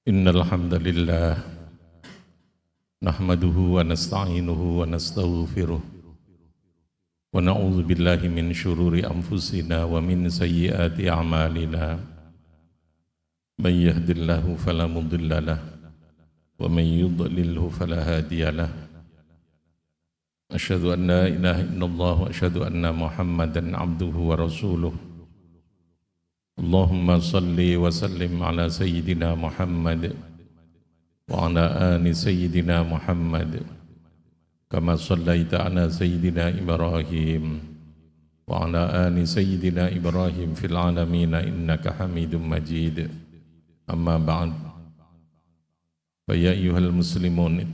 Innal hamdalillah nahmaduhu wa nasta'inuhu wa nastaghfiruh wa na'udzu billahi min syururi anfusina wa min sayyiati a'malina man yahdihillahu fala mudilla lahu wa man yudlilhu fala hadiya lahu asyhadu an la ilaha illallah wa asyhadu anna muhammadan abduhu wa rasuluh. Allahumma salli wa sallim ala sayyidina Muhammad wa ala ali sayyidina Muhammad kama sallaita ala sayyidina Ibrahim wa ala ali sayyidina Ibrahim fil alamin innaka Hamidum Majid. Amma ba'd. Fa ya ayyuhal muslimun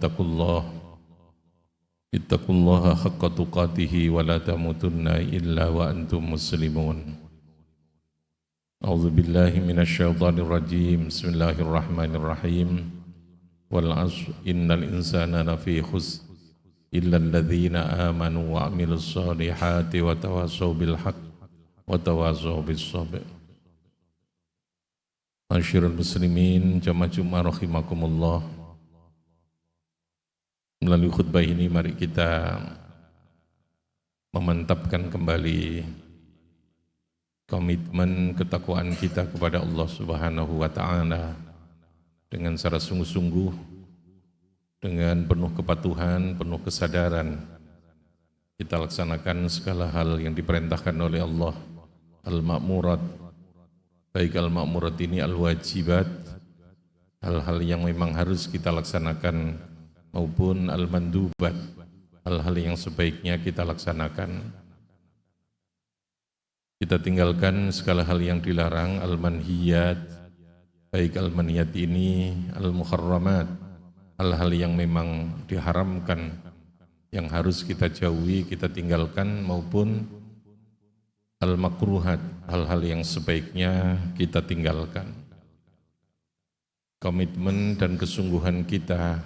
ittaqullaha haqqa tuqatih wa la tamutunna illa wa antum muslimun. A'udzu billahi minasyaitonir rajim. Bismillahirrahmanirrahim. Wal 'ashr innal insana lafi khusr illa alladzina amanu wa 'amilus solihati wa tawassaw bil haqq wa tawassaw bis sabr. Masyiral muslimin jamaah Jumat rahimakumullah. Melalui khutbah ini mari kita memantapkan kembali komitmen ketakwaan kita kepada Allah Subhanahu wa taala dengan secara sungguh-sungguh, dengan penuh kepatuhan, penuh kesadaran. Kita laksanakan segala hal yang diperintahkan oleh Allah, al-ma'murat, baik al-ma'murat ini al-wajibat, hal-hal yang memang harus kita laksanakan, maupun al-mandubat, hal-hal yang sebaiknya kita laksanakan. Kita tinggalkan segala hal yang dilarang, al-manhiyat, baik al-manhiyat ini al-muharramat, hal-hal yang memang diharamkan, yang harus kita jauhi, kita tinggalkan, maupun al-makruhat, hal-hal yang sebaiknya kita tinggalkan. Komitmen dan kesungguhan kita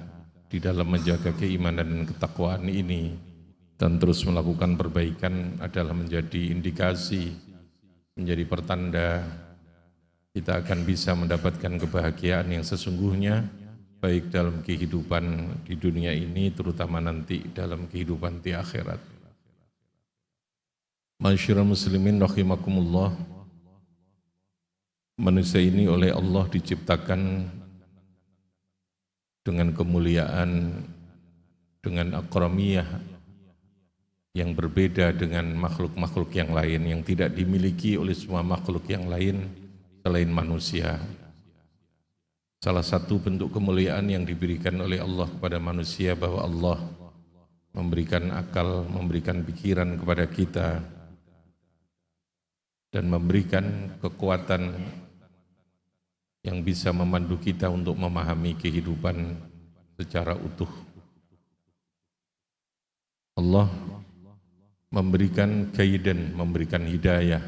di dalam menjaga keimanan dan ketakwaan ini dan terus melakukan perbaikan adalah menjadi indikasi, menjadi pertanda kita akan bisa mendapatkan kebahagiaan yang sesungguhnya, baik dalam kehidupan di dunia ini, terutama nanti dalam kehidupan di akhirat. Masyiral muslimin rahimakumullah, manusia ini oleh Allah diciptakan dengan kemuliaan, dengan akramiyah yang berbeda dengan makhluk-makhluk yang lain, yang tidak dimiliki oleh semua makhluk yang lain selain manusia. Salah satu bentuk kemuliaan yang diberikan oleh Allah kepada manusia bahwa Allah memberikan akal, memberikan pikiran kepada kita dan memberikan kekuatan yang bisa memandu kita untuk memahami kehidupan secara utuh. Allah memberikan guidance, memberikan hidayah,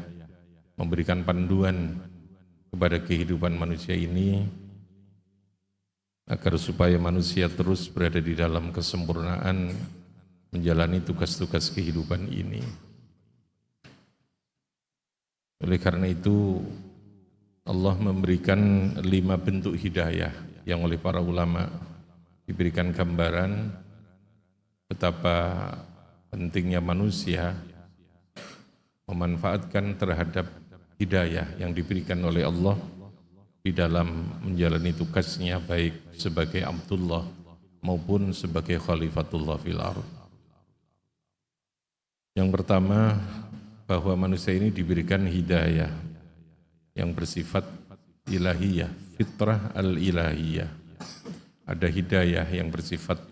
memberikan panduan kepada kehidupan manusia ini agar supaya manusia terus berada di dalam kesempurnaan menjalani tugas-tugas kehidupan ini. Oleh karena itu Allah memberikan 5 bentuk hidayah yang oleh para ulama diberikan gambaran betapa pentingnya manusia memanfaatkan terhadap hidayah yang diberikan oleh Allah di dalam menjalani tugasnya, baik sebagai Abdullah maupun sebagai Khalifatullah fil ardh. Yang pertama, bahwa manusia ini diberikan hidayah yang bersifat ilahiyah, fitrah al-ilahiyah. Ada hidayah yang bersifat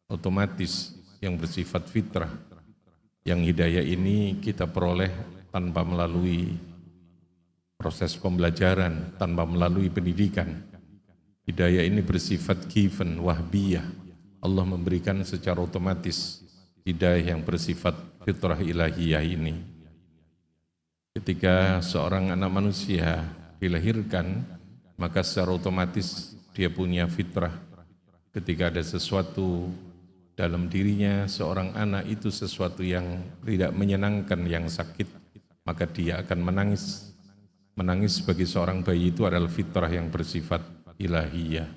otomatis, yang bersifat fitrah, yang hidayah ini kita peroleh tanpa melalui proses pembelajaran, tanpa melalui pendidikan. Hidayah ini bersifat given, wahbiyah. Allah memberikan secara otomatis hidayah yang bersifat fitrah ilahiyah ini. Ketika seorang anak manusia dilahirkan, maka secara otomatis dia punya fitrah. Ketika ada sesuatu dalam dirinya seorang anak itu sesuatu yang tidak menyenangkan, yang sakit, maka dia akan menangis. Menangis bagi seorang bayi itu adalah fitrah yang bersifat ilahiyah,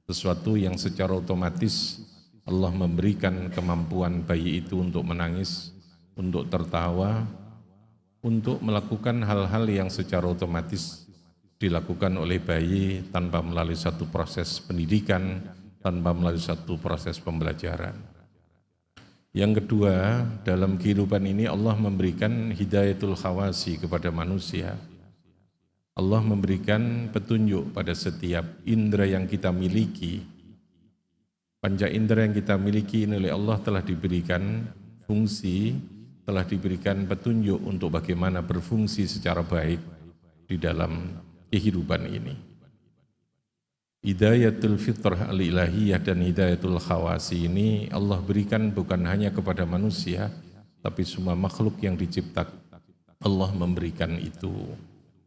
sesuatu yang secara otomatis Allah memberikan kemampuan bayi itu untuk menangis, untuk tertawa, untuk melakukan hal-hal yang secara otomatis dilakukan oleh bayi tanpa melalui satu proses pendidikan, tanpa melalui satu proses pembelajaran. Yang kedua, dalam kehidupan ini Allah memberikan hidayatul khawasi kepada manusia. Allah memberikan petunjuk pada setiap indera yang kita miliki. Panca indera yang kita miliki ini oleh Allah telah diberikan fungsi, telah diberikan petunjuk untuk bagaimana berfungsi secara baik di dalam kehidupan ini. Hidayatul fitrah al-ilahiyah dan hidayatul khawasi ini Allah berikan bukan hanya kepada manusia, tapi semua makhluk yang diciptakan. Allah memberikan itu.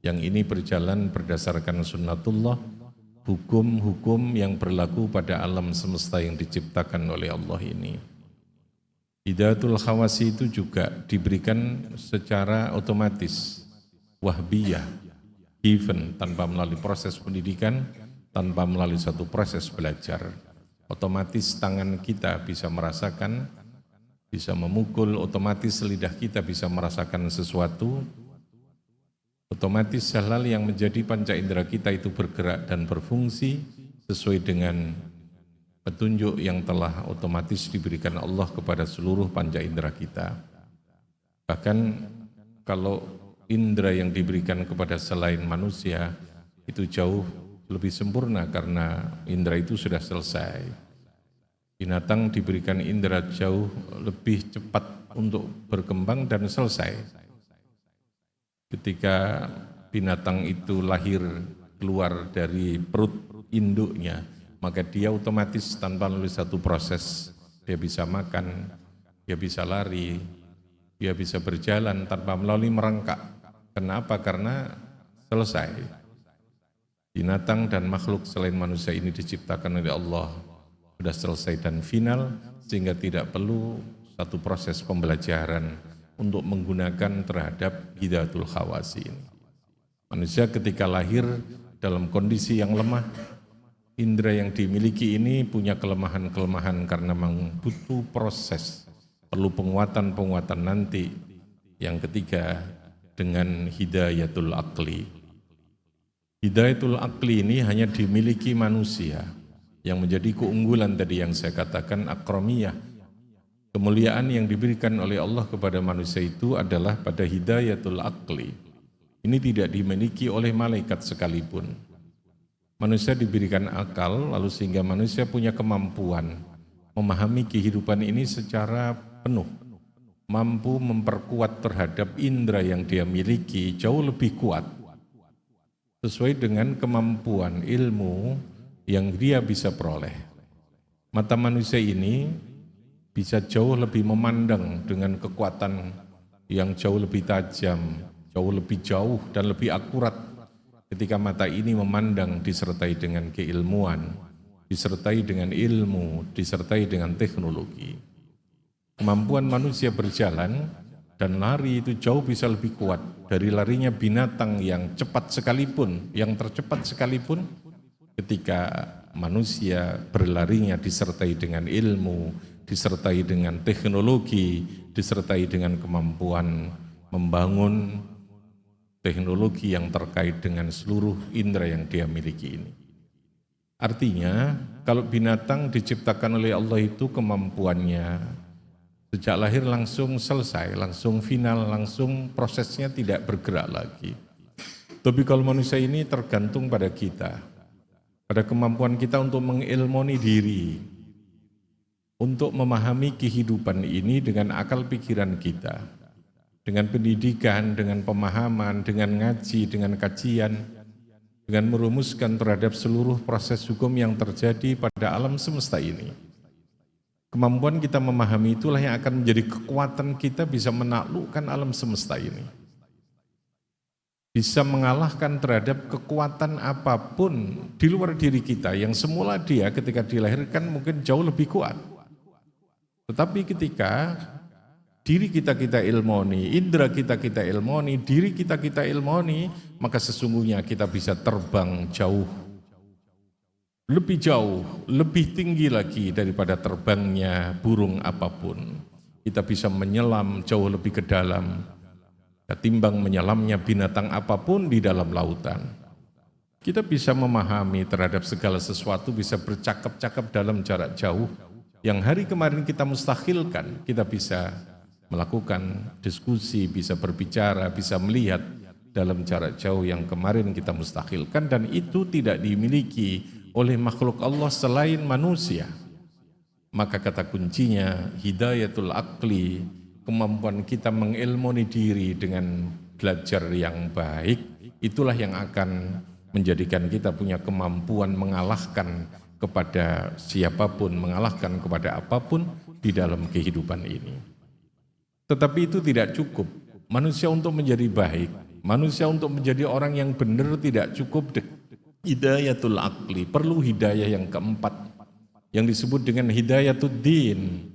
Yang ini berjalan berdasarkan sunnatullah, hukum-hukum yang berlaku pada alam semesta yang diciptakan oleh Allah ini. Hidayatul khawasi itu juga diberikan secara otomatis, wahbiyah, given, tanpa melalui proses pendidikan, tanpa melalui satu proses belajar. Otomatis tangan kita bisa merasakan, bisa memukul, otomatis lidah kita bisa merasakan sesuatu, otomatis hal-hal yang menjadi panca indera kita itu bergerak dan berfungsi sesuai dengan petunjuk yang telah otomatis diberikan Allah kepada seluruh panca indera kita. Bahkan kalau indera yang diberikan kepada selain manusia itu jauh lebih sempurna karena indera itu sudah selesai. Binatang diberikan indera jauh lebih cepat untuk berkembang dan selesai. Ketika binatang itu lahir keluar dari perut induknya, maka dia otomatis tanpa melalui satu proses, dia bisa makan, dia bisa lari, dia bisa berjalan tanpa melalui merangkak. Kenapa? Karena selesai. Binatang dan makhluk selain manusia ini diciptakan oleh Allah sudah selesai dan final, sehingga tidak perlu satu proses pembelajaran untuk menggunakan terhadap hidayatul khawasi ini. Manusia ketika lahir dalam kondisi yang lemah, indera yang dimiliki ini punya kelemahan-kelemahan karena memang butuh proses, perlu penguatan-penguatan nanti. Yang ketiga, dengan hidayatul aqli. Hidayatul aqli ini hanya dimiliki manusia, yang menjadi keunggulan tadi yang saya katakan akramiyah. Kemuliaan yang diberikan oleh Allah kepada manusia itu adalah pada hidayatul aqli. Ini tidak dimiliki oleh malaikat sekalipun. Manusia diberikan akal, lalu sehingga manusia punya kemampuan memahami kehidupan ini secara penuh, mampu memperkuat terhadap indera yang dia miliki jauh lebih kuat, sesuai dengan kemampuan ilmu yang dia bisa peroleh. Mata manusia ini bisa jauh lebih memandang dengan kekuatan yang jauh lebih tajam, jauh lebih jauh dan lebih akurat ketika mata ini memandang disertai dengan keilmuan, disertai dengan ilmu, disertai dengan teknologi. Kemampuan manusia berjalan dan lari itu jauh bisa lebih kuat dari larinya binatang yang cepat sekalipun, yang tercepat sekalipun. Ketika manusia berlarinya disertai dengan ilmu, disertai dengan teknologi, disertai dengan kemampuan membangun teknologi yang terkait dengan seluruh indera yang dia miliki ini. Artinya, kalau binatang diciptakan oleh Allah itu kemampuannya sejak lahir langsung selesai, langsung final, langsung prosesnya tidak bergerak lagi. Tapi kalau manusia ini tergantung pada kita, pada kemampuan kita untuk mengilmoni diri, untuk memahami kehidupan ini dengan akal pikiran kita, dengan pendidikan, dengan pemahaman, dengan ngaji, dengan kajian, dengan merumuskan terhadap seluruh proses hukum yang terjadi pada alam semesta ini. Kemampuan kita memahami itulah yang akan menjadi kekuatan kita bisa menaklukkan alam semesta ini. Bisa mengalahkan terhadap kekuatan apapun di luar diri kita yang semula dia ketika dilahirkan mungkin jauh lebih kuat. Tetapi ketika diri kita ilmoni, indera kita ilmoni, diri kita ilmoni, maka sesungguhnya kita bisa terbang jauh lebih jauh, lebih tinggi lagi daripada terbangnya burung apapun. Kita bisa menyelam jauh lebih ke dalam ketimbang menyelamnya binatang apapun di dalam lautan. Kita bisa memahami terhadap segala sesuatu, bisa bercakap-cakap dalam jarak jauh yang hari kemarin kita mustahilkan. Kita bisa melakukan diskusi, bisa berbicara, bisa melihat dalam jarak jauh yang kemarin kita mustahilkan, dan itu tidak dimiliki oleh makhluk Allah selain manusia. Maka kata kuncinya hidayatul akli, kemampuan kita mengilmoni diri dengan belajar yang baik, itulah yang akan menjadikan kita punya kemampuan mengalahkan kepada siapapun, mengalahkan kepada apapun di dalam kehidupan ini. Tetapi itu tidak cukup. Manusia untuk menjadi baik, manusia untuk menjadi orang yang benar tidak cukup hidayatul akli, perlu hidayah yang keempat yang disebut dengan hidayatul din.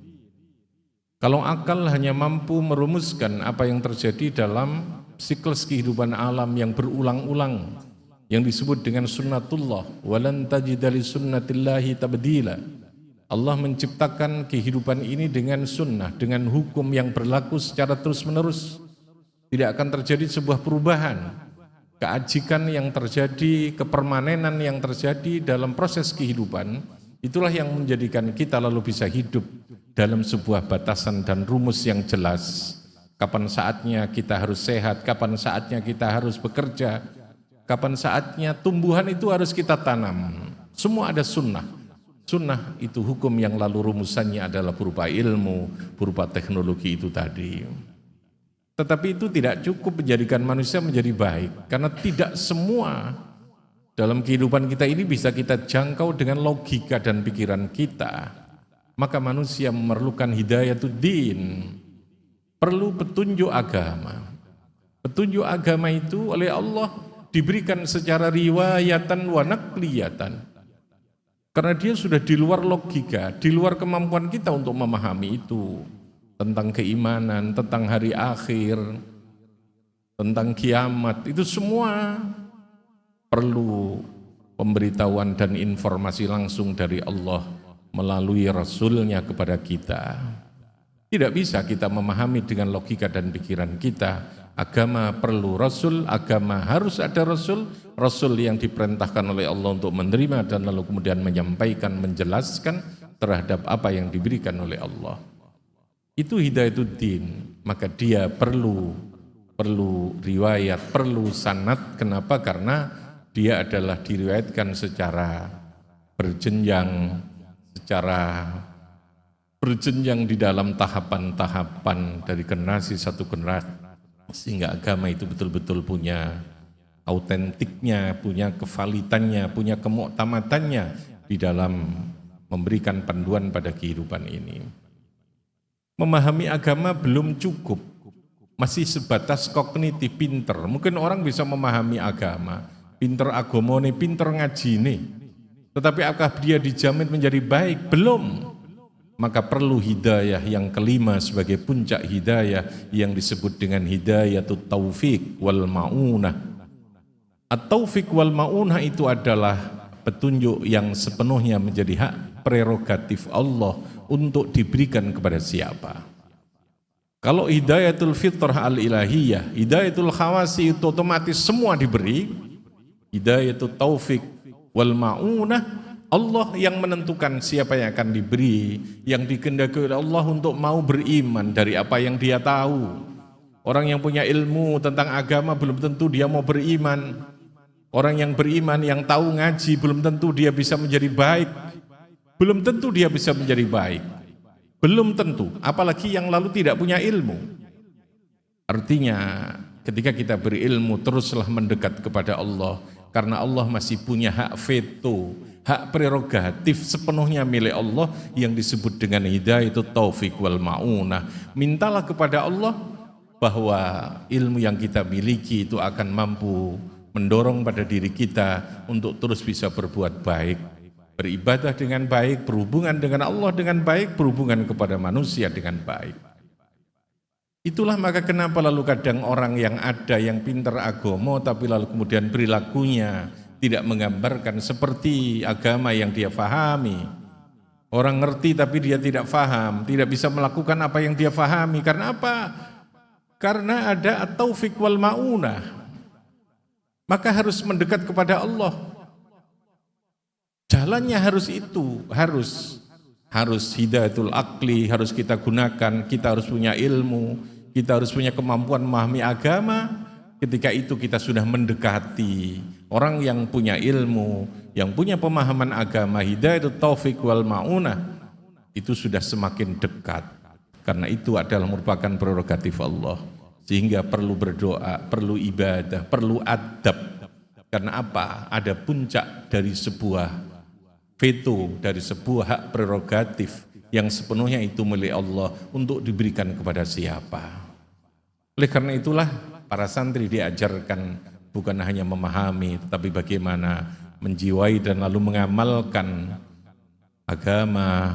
Kalau akal hanya mampu merumuskan apa yang terjadi dalam siklus kehidupan alam yang berulang-ulang, yang disebut dengan sunnatullah, walan tajida li sunnatillahi tabdila. Allah menciptakan kehidupan ini dengan sunnah, dengan hukum yang berlaku secara terus-menerus. Tidak akan terjadi sebuah perubahan. Keajikan yang terjadi, kepermanenan yang terjadi dalam proses kehidupan, itulah yang menjadikan kita lalu bisa hidup dalam sebuah batasan dan rumus yang jelas. Kapan saatnya kita harus sehat, kapan saatnya kita harus bekerja, kapan saatnya tumbuhan itu harus kita tanam. Semua ada sunnah. Sunnah itu hukum yang lalu rumusannya adalah berupa ilmu, berupa teknologi itu tadi. Tetapi itu tidak cukup menjadikan manusia menjadi baik, karena tidak semua dalam kehidupan kita ini bisa kita jangkau dengan logika dan pikiran kita. Maka manusia memerlukan hidayatul din, perlu petunjuk agama. Petunjuk agama itu oleh Allah diberikan secara riwayatan wa naqliyatan. Karena dia sudah di luar logika, di luar kemampuan kita untuk memahami itu. Tentang keimanan, tentang hari akhir, tentang kiamat, itu semua perlu pemberitahuan dan informasi langsung dari Allah melalui Rasulnya kepada kita. Tidak bisa kita memahami dengan logika dan pikiran kita. Agama perlu Rasul, agama harus ada Rasul, Rasul yang diperintahkan oleh Allah untuk menerima dan lalu kemudian menyampaikan, menjelaskan terhadap apa yang diberikan oleh Allah. Itu hidayatul din, maka dia perlu riwayat, perlu sanad. Kenapa? Karena dia adalah diriwayatkan secara berjenjang, di dalam tahapan-tahapan dari generasi satu generasi, sehingga agama itu betul-betul punya autentiknya, punya kevalitannya, punya kemuktamatannya di dalam memberikan panduan pada kehidupan ini. Memahami agama belum cukup, masih sebatas kognitif, pinter. Mungkin orang bisa memahami agama, pinter agamane, pinter ngajine, tetapi apakah dia dijamin menjadi baik? Belum. Maka perlu hidayah yang kelima sebagai puncak hidayah yang disebut dengan hidayatut taufik wal ma'unah. At-taufik wal ma'unah itu adalah petunjuk yang sepenuhnya menjadi hak prerogatif Allah untuk diberikan kepada siapa. Kalau hidayatul fitrah al-ilahiyah, hidayatul khawasi itu otomatis semua diberi. Hidayatul taufik wal ma'unah, Allah yang menentukan siapa yang akan diberi, yang dikehendaki oleh Allah untuk mau beriman dari apa yang dia tahu. Orang yang punya ilmu tentang agama belum tentu dia mau beriman. Orang yang beriman, yang tahu ngaji, belum tentu dia bisa menjadi baik. Belum tentu dia bisa menjadi baik. Belum tentu, apalagi yang lalu tidak punya ilmu. Artinya, ketika kita berilmu, teruslah mendekat kepada Allah, karena Allah masih punya hak veto, hak prerogatif sepenuhnya milik Allah yang disebut dengan hidayatut taufik wal ma'unah. Mintalah kepada Allah bahwa ilmu yang kita miliki itu akan mampu mendorong pada diri kita untuk terus bisa berbuat baik, beribadah dengan baik, berhubungan dengan Allah dengan baik, berhubungan kepada manusia dengan baik. Itulah maka kenapa lalu kadang orang yang ada yang pintar agama tapi lalu kemudian perilakunya tidak menggambarkan seperti agama yang dia fahami. Orang ngerti tapi dia tidak faham, tidak bisa melakukan apa yang dia fahami. Karena apa? Karena ada at-taufiq wal ma'unah. Maka harus mendekat kepada Allah. Jalannya harus itu, harus hidayatul akli, harus kita gunakan, kita harus punya ilmu, kita harus punya kemampuan memahami agama. Ketika itu kita sudah mendekati orang yang punya ilmu, yang punya pemahaman agama, hidayatul taufiq wal ma'unah, itu sudah semakin dekat. Karena itu adalah merupakan prerogatif Allah. Sehingga perlu berdoa, perlu ibadah, perlu adab. Karena apa? Ada puncak dari sebuah veto, dari sebuah hak prerogatif yang sepenuhnya itu milik Allah untuk diberikan kepada siapa. Oleh karena itulah para santri diajarkan bukan hanya memahami, tetapi bagaimana menjiwai dan lalu mengamalkan agama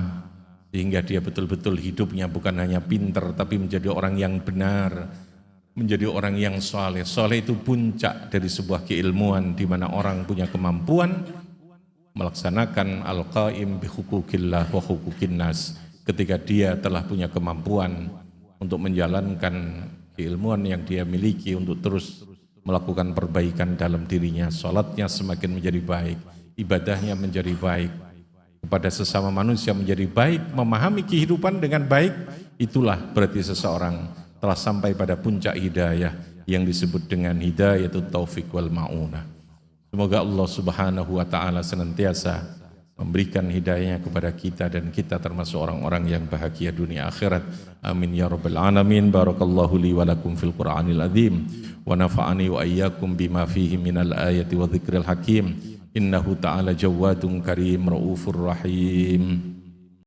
sehingga dia betul-betul hidupnya bukan hanya pintar tapi menjadi orang yang benar, menjadi orang yang soleh. Soleh itu puncak dari sebuah keilmuan di mana orang punya kemampuan melaksanakan al-qaim bi hukukillah wa hukukin nas. Ketika dia telah punya kemampuan untuk menjalankan keilmuan yang dia miliki untuk terus melakukan perbaikan dalam dirinya, salatnya semakin menjadi baik, ibadahnya menjadi baik, kepada sesama manusia menjadi baik, memahami kehidupan dengan baik, itulah berarti seseorang telah sampai pada puncak hidayah yang disebut dengan hidayatul taufiq wal ma'unah. Semoga Allah Subhanahu wa taala senantiasa memberikan hidayahnya kepada kita dan kita termasuk orang-orang yang bahagia dunia akhirat. Amin ya rabbal alamin. Barakallahu li wa lakum fil Qur'anil azim wa nafa'ani wa iyyakum bima fihi minal ayati wa dzikril hakim. Innahu ta'ala jawadun karim raufur rahim.